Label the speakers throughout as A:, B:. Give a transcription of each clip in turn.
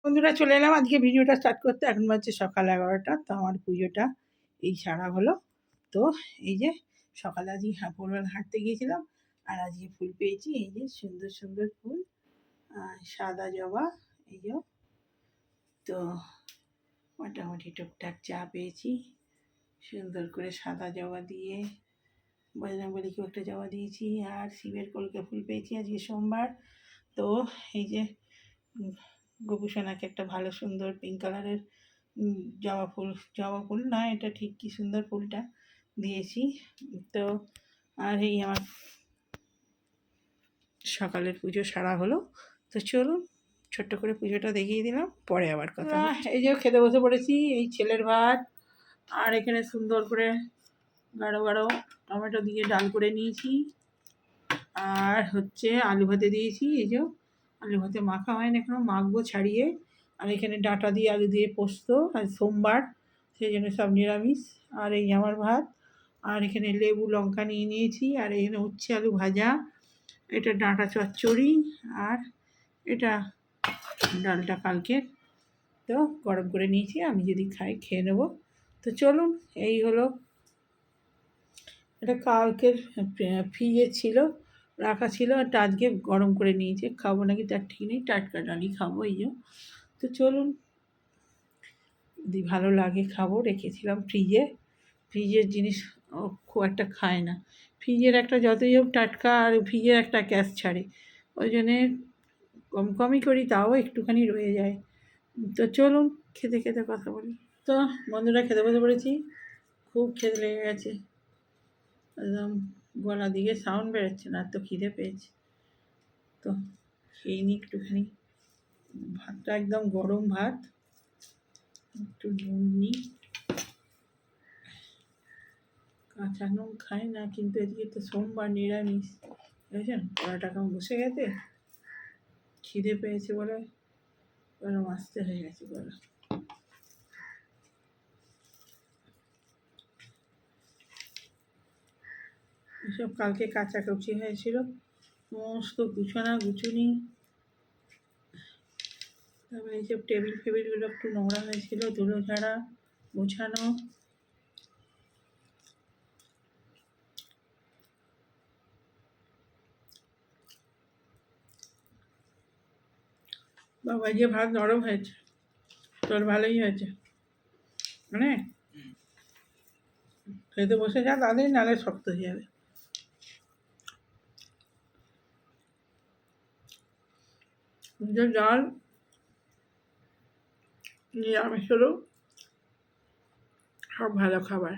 A: বন্ধুরা চলে এলাম আজকে ভিডিওটা স্টার্ট করতে। এখন বাজছে সকাল 11টা। তো আমার পুজোটা এই সারা হলো। তো এই যে সকালে আজকে ভোরবেলা হাঁটতে গিয়েছিলাম, আর আজকে ফুল পেয়েছি। এই যে সুন্দর সুন্দর ফুল, সাদা জবা। এই যে তো মোটামুটি টুকটাক চা পেয়েছি, সুন্দর করে সাদা জবা দিয়ে। বজরংবলীকেও একটা জবা দিয়েছি, আর শিবের কলকে ফুল পেয়েছি আজকে সোমবার। তো এই যে গোপুসোনাকে একটা ভালো সুন্দর পিঙ্ক কালারের জবা ফুল না, এটা ঠিক কি সুন্দর ফুলটা দিয়েছি। তো আর এই আমার সকালের পুজো সারা হলো। তো চলুন ছোট্ট করে পুজোটা দেখিয়ে দিলাম, পরে আবার কথা। এই যে খেতে বসে পড়েছি, এই ছেলের ভাত, আর এখানে সুন্দর করে গাঢ় গাঢ় টমেটো দিয়ে ডাল করে নিয়েছি, আর হচ্ছে আলু ভাতে দিয়েছি। এই যে আলু ভাতে মাখা হয় না, এখনো মাখবো ছাড়িয়ে। আর এখানে ডাঁটা দিয়ে আলু দিয়ে পোস্ত, আর সোমবার সেই জন্য সব নিরামিষ। আর এই আমার ভাত, আর এখানে লেবু লঙ্কা নিয়ে নিয়েছি, আর এখানে উচ্ছে আলু ভাজা, এটা ডাঁটা চচ্চড়ি, আর এটা ডালটা কালকে তো গরম করে নিয়েছি, আমি যদি খাই খেয়ে নেবো। তো চলুন, এই হলো। এটা কালকের ফ্রিজে ছিল, রাখা ছিল, আর আজকে গরম করে নিয়েছে। খাবো নাকি তার ঠিক নেই, টাটকা ডালই খাবো। এই যে তো চলুন, যদি ভালো লাগে খাবো। রেখেছিলাম ফ্রিজে, ফ্রিজের জিনিস খুব একটা খায় না। ফ্রিজের একটা যতই হোক টাটকা, আর ফ্রিজের একটা গ্যাস ছাড়ে, ওই জন্যে কম কমই করি, তাও একটুখানি রয়ে যায়। তো চলুন খেতে খেতে কথা বলি। তো বন্ধুরা খেতে বসে পড়েছি, খুব খেতে লেগে গেছে, একদম গলা দিকে সাউন্ড বেরোচ্ছে না, তো খিদে পেয়েছে। তো খেয়ে নিই একটুখানি। ভাতটা একদম গরম ভাত, একটু নুন নিই। কাঁচা নুন খাই না, কিন্তু এদিকে তো সোমবার নিরামিষ, বুঝেছেন। গলাটা কেমন বসে গেছে, খিদে পেয়েছে বলে গরম আসতে হয়ে গেছে গলা। এসব কালকে কাচাকুচি হয়েছিল, সমস্ত গুছানা গুছুনি। তারপরে এইসব টেবিল ফেবিলগুলো একটু নোংরা হয়েছিল, ধুলো ঝাড়া গোছানো। বাবা যে ভাত নরম হয়েছে, তোর ভালোই হয়েছে, মানে খেতে বসে যা তাদের, নাহলে শক্ত হয়ে যাবে। যে ডাল নিরামিষ হলো, সব ভালো খাবার।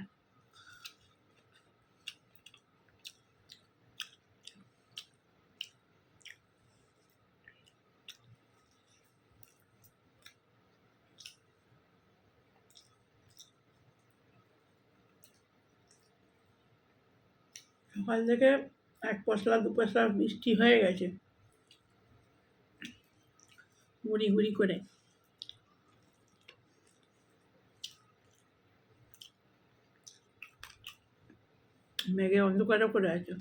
A: সকাল থেকে এক পশলা দু পশলা বৃষ্টি হয়ে গেছে, গুড়ি গুড়ি করে। মেঘে অন্ধকারও করে আছে।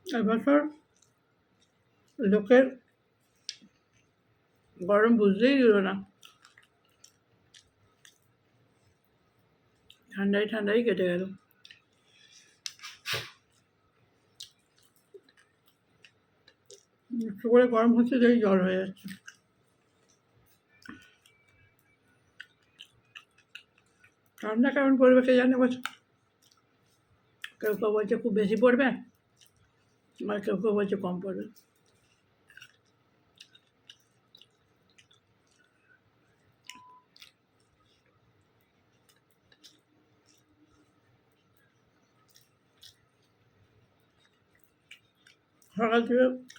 A: এবছর লোকের গরম বুঝতেই দিল না, ঠান্ডায় ঠান্ডায় কেটে গেল। একটু করে গরম হচ্ছে, যেই জ্বর হয়ে যাচ্ছে। ঠান্ডা কেমন পড়বে কে জানে বছর। কেউ কেউ বলছে খুব বেশি পড়বে, আর কেউ কেউ বলছে কম পড়বে।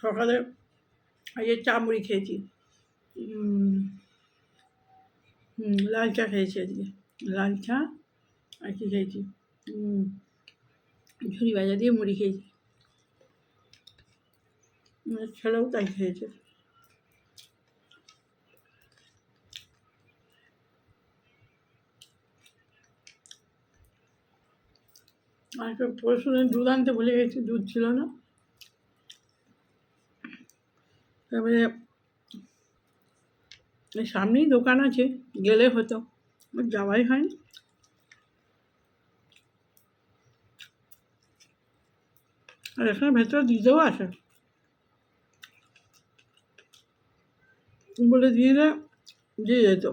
A: সকালে এই যে চা মুড়ি খেয়েছি, লাল চা খেয়েছি আজকে। লাল চা আর কি খেয়েছি, ঝুড়ি ভাজা দিয়ে মুড়ি খেয়েছি। ছেলেও তাই খেয়েছে। আর পরশু দিন দুধ আনতে ভুলে গেছি, দুধ ছিল না। তারপরে সামনেই দোকান আছে, গেলে হতো, যাওয়াই হয়নি। আর এখানে ভেতরে দিতেও আসে, বলে দিয়ে যেত।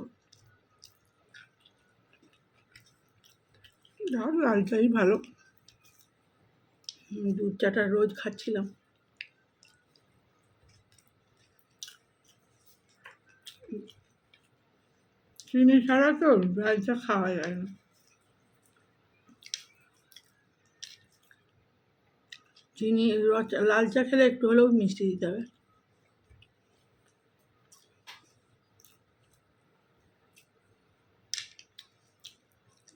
A: লাল চাই ভালো, দুধ চাটা রোজ খাচ্ছিলাম। চিনি ছাড়া তো লাল চা খাওয়া যায় না। চিনি লাল চা খেলে একটু হলেও মিষ্টি দিতে হবে।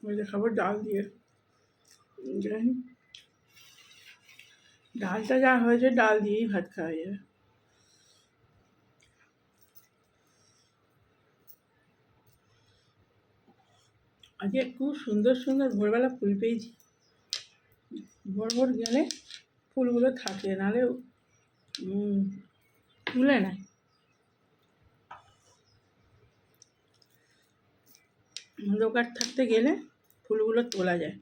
A: ওই যে খাবো ডাল দিয়ে, ডালটা যা হয়েছে ডাল দিয়েই ভাত খাওয়া যাবে। আজকে খুব সুন্দর সুন্দর ভোরবেলা ফুল পেয়েছি। ভোর ভোর গেলে ফুলগুলো থাকে, নাহলে তুলে নেয়। অন্ধকার থাকতে গেলে ফুলগুলো তোলা যায়,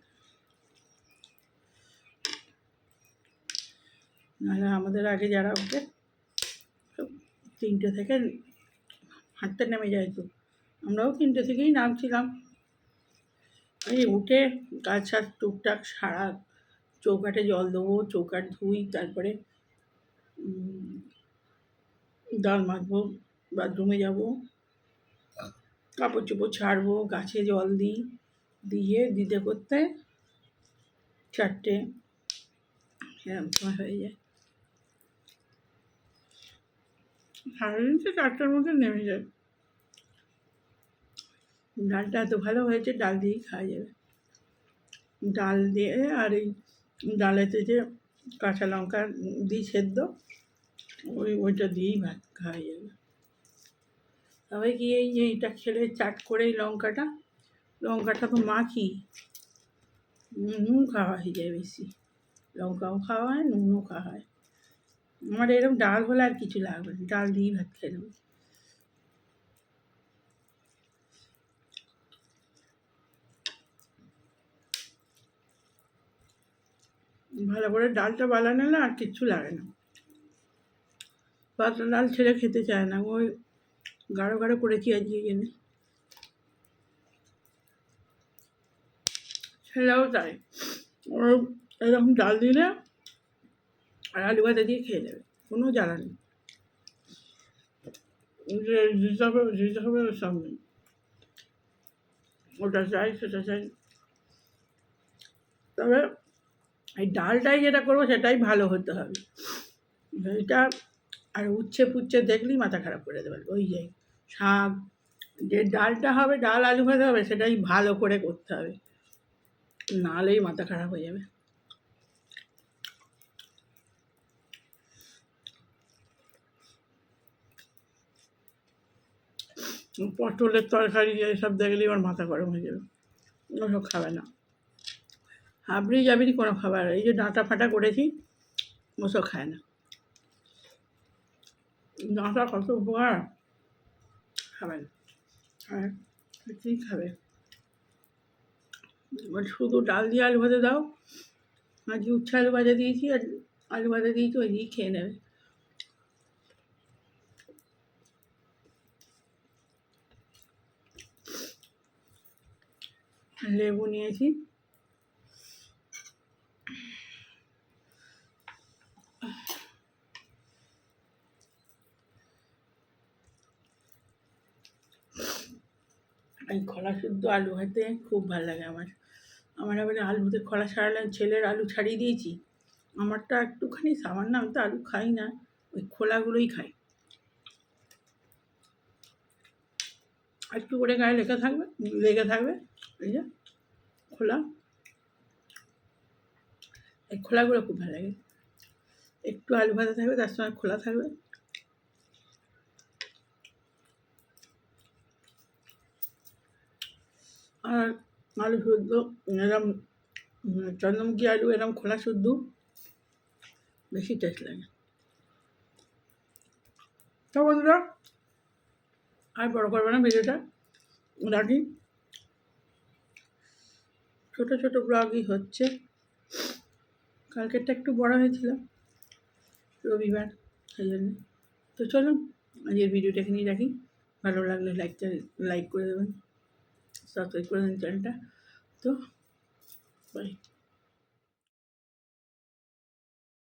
A: নাহলে আমাদের আগে যারা ওঠে 3টে থেকে হাঁটতে নেমে যায়, তো আমরাও 3টে থেকেই নামছিলাম। এই উঠে কাজ সাজ টুকটাক সারা, চৌকাঠে জল দেবো, চৌকাঠ ধুই, তারপরে ডাল মাজবো, বাথরুমে যাবো, কাপড় চোপড় ছাড়বো, গাছে জল দিই, দিতে করতে 4টে এরকম সময় হয়ে যায়। সারাদিন তো 4টার মধ্যে নেমে যায়। ডালটা এত ভালো হয়েছে, ডাল দিয়েই খাওয়া যাবে। ডাল দিয়ে আর এই ডালেতে যে কাঁচা লঙ্কা দিই সেদ্ধ, ওইটা দিয়েই ভাত খাওয়া যাবে। তবে কি এই যে এটা খেলে চাট করে এই লঙ্কাটা তো মাখি, নুন খাওয়া হয়ে যায় বেশি, লঙ্কাও খাওয়া হয়, নুনও খাওয়া হয়। আমার এরকম ডাল হলে আর কিছু লাগবে না, ডাল দিয়েই ভাত খেয়ে নেবো। ভালো করে ডালটা বানানো না আর কিচ্ছু লাগে না। পাতলা ডাল ছেলে খেতে চায় না, ওই গাঢ় গাঢ় করেছি আজকে জেনে, ছেলেও তাই। ওর এরকম ডাল দিলে আর আলু ভাজা দিয়ে খেয়ে নেবে, কোনো জ্বালা নেই। যেতে হবে ওর সামনে, ওটা চাই সেটা চাই। তবে এই ডালটাই যেটা করবো সেটাই ভালো হতে হবে। এটা আর উচ্ছে ফুচ্ছে দেখলেই মাথা খারাপ করে দেবে। ওই যে শাক, যে ডালটা হবে, ডাল আলু ভাজা হবে, সেটাই ভালো করে করতে হবে, নাহলেই মাথা খারাপ হয়ে যাবে। পটলের তরকারি এসব দেখলেই আমার মাথা গরম হয়ে যাবে, ওসব খাবে না। হাবড়ি জাবড়ি কোনো খাবার, এই যে ডাঁটা ফাটা করেছি ওসব খায় না। ডাঁটা কত উপকার, খাবে না। আর কী খাবে, শুধু ডাল দিয়ে আলু ভাজা দাও, আজকে উচ্ছে আলু ভাজা দিয়েছি আর আলু ভাজা দিয়েছি, ওই দিয়েই খেয়ে নেবে। লেবু নিয়েছি, এই খোলা শুদ্ধ আলু ভাতে খুব ভালো লাগে আমার। আবার আলুতে খোলা ছাড়ালে, ছেলের আলু ছাড়িয়ে দিয়েছি, আমারটা একটুখানি সামান্য, আমি তো আলু খাই না, ওই খোলাগুলোই খাই। একটু করে গায়ে লেগে থাকবে, এই যে খোলা, এই খোলাগুলো খুব ভালো লাগে। একটু আলু ভাজা থাকবে, তার সঙ্গে খোলা থাকবে, আর আলু সেদ্ধ এরকম চন্দ্রমুখী আলু এরকম খোলা শুদ্ধ বেশি টেস্ট লাগে। তো বন্ধুরা, আর বড় করবে না ভিডিওটা, রাখি। ছোটো ছোটো ব্লগই হচ্ছে। কালকেরটা একটু বড় হয়েছিল, রবিবার, সেই জন্য। তো চলুন আজকের ভিডিওটা এখানেই রাখি। ভালো লাগলে লাইক করে দেবেন, সাবস্ক্রাইব করে দেবেন চ্যানেলটা। তো বাই।